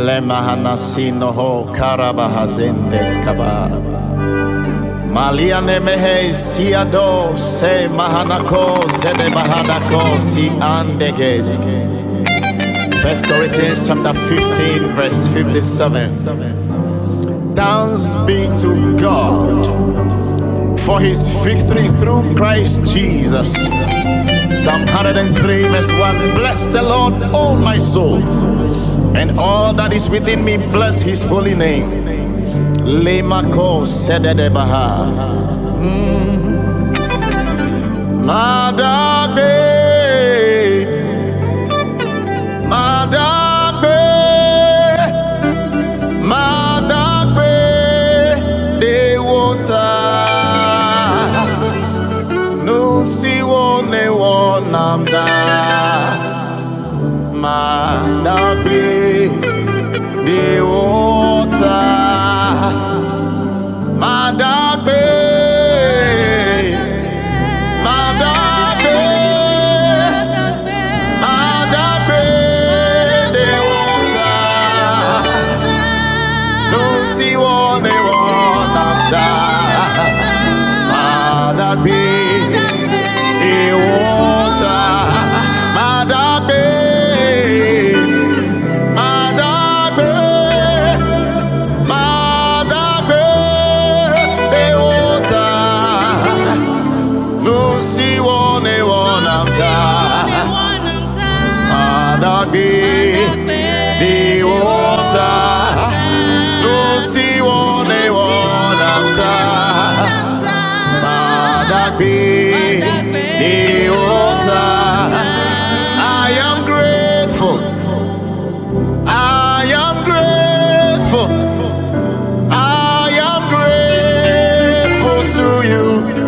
Le mahanasino ho karabahazendes kaba. Malia nemehe siado se mahanako zede bahadako si andegeske. 1 Corinthians chapter 15 verse 57. Thanks be to God for his victory through Christ Jesus. Psalm 103 verse 1. Bless the Lord, O my soul, and all that is within me, bless his holy name. Lemako sedede baha. Madabe, Madabe, Madabe, de water. No si one wonamda. Madabe, de water. Madabe, Madabe, Madabe, de water. No si one wonamda. Madabe, de water. Madabe, Madabe, Madabe, de water. No si one wonamda. Madabe, de water. No si one wonamda. Madabe, de water. I am grateful. I am grateful. I am grateful to you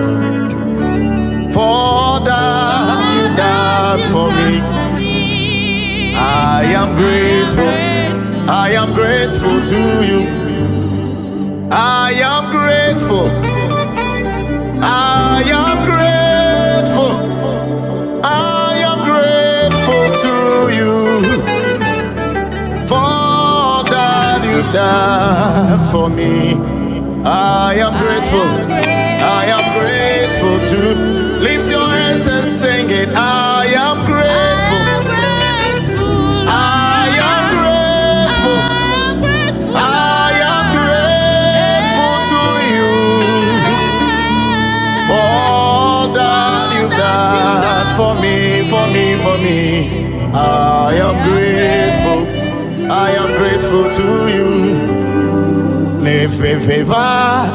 for that you done for me. I am grateful. I am grateful to you. I am grateful. I am grateful. I am grateful to you for that you've done for me. I am grateful. I am grateful to. Lift your hands and sing it. I am grateful. I am grateful. I am grateful to you for that you've done for me, for me, for me. I am grateful. I am grateful to you. Nefefeva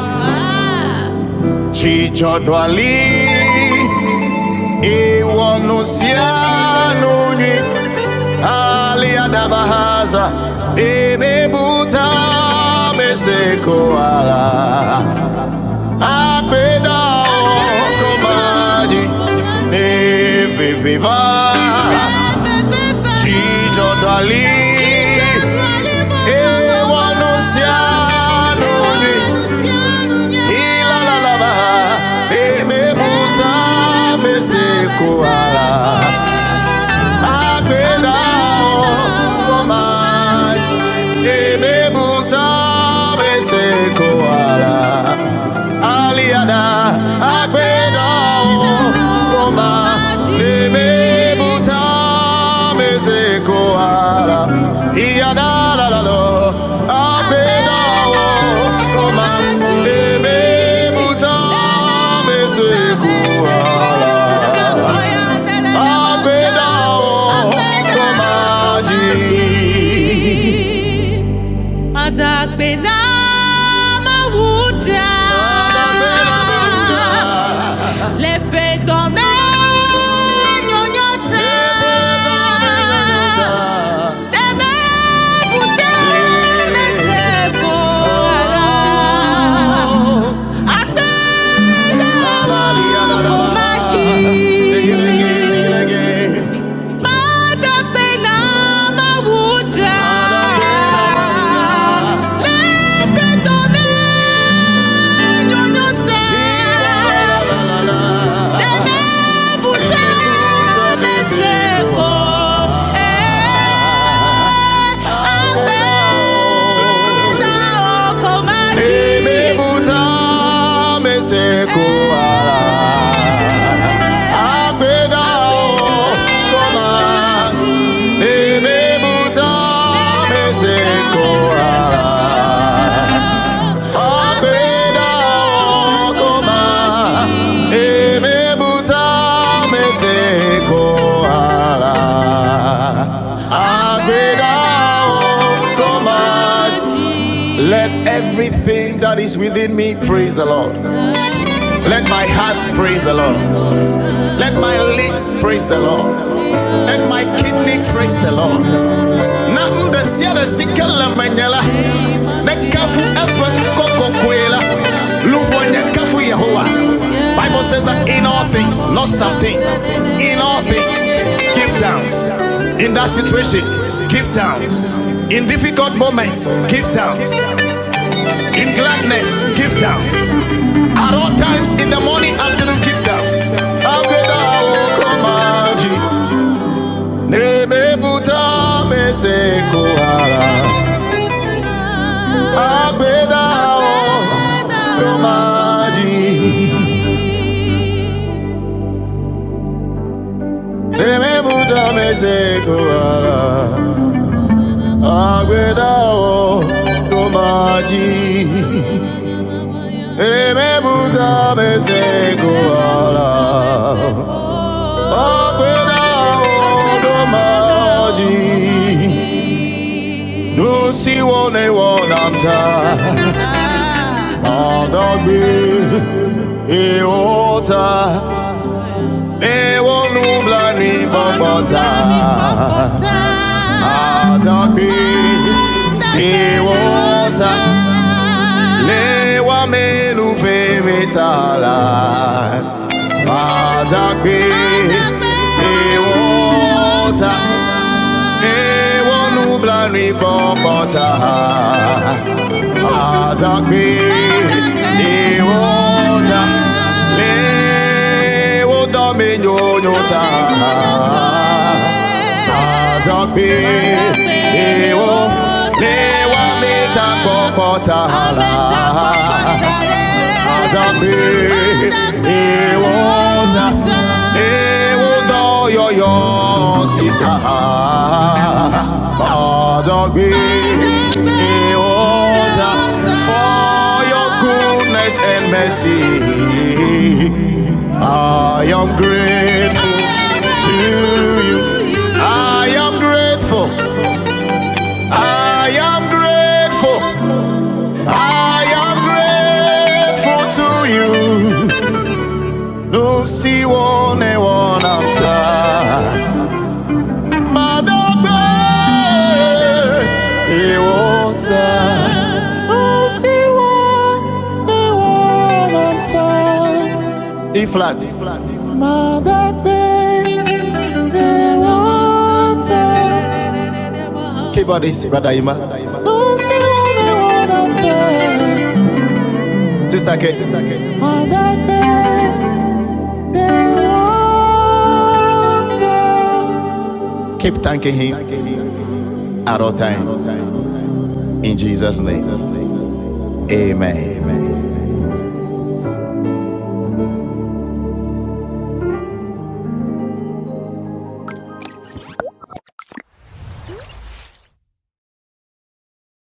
chichodwali iwanusianu nyi aliadabahaza emebuta beseko ala Akpedahawo komaji nefefeva chichodwali Kuala Akpedahawo woman emebuta bese kuala aliada Akpedahawo woman emebuta bese kuala iada la la lo Akpedahawo woman emebuta bese kuala Adakpena mawuda lepe tome nyonyota eme puta meseko ala Akpedahawo komaji Adakpena mawuda Let everything that is within me praise the Lord. Let my heart praise the Lord. Let my lips praise the Lord. Let my kidney praise the Lord. Nothing the siada sikala manyala. Ne kafu evan koko kwela. Luwanya kafu Yehovah. Bible says that in all things, not something, in all things, give thanks. In that situation, give thanks. In difficult moments, give thanks. In gladness, give thanks. At all times, in the morning, afternoon, give thanks. Akpedahawo komaji, neme buta mese koala. Akpedahawo komaji, neme buta mese koala. Akpedahawo komaji, neme buta mese koala. Akpedahawo komaji, no si wone wonamta. Adagbe eota, ewo nubla ni bobota. Adagbe eota, lewa menu fevetala. Adagbe eota, ewo nubla ni bobota. Adagbe eota, lewo dame nyonyota. Adagbe ewo, lewa meta bobota. Adagbe eota, ewo do yo sita. Adagbe eota, for your goodness and mercy, I am grateful to you. I am grateful. I am grateful. I am grateful to you. No see one after. Madagbe eota, no see one after. E flat. Madagbe eota. Keyboardist, Brother Ima. No see one after. Sister K. Madagbe eota. Keep thanking him at all time. In Jesus' name. Amen.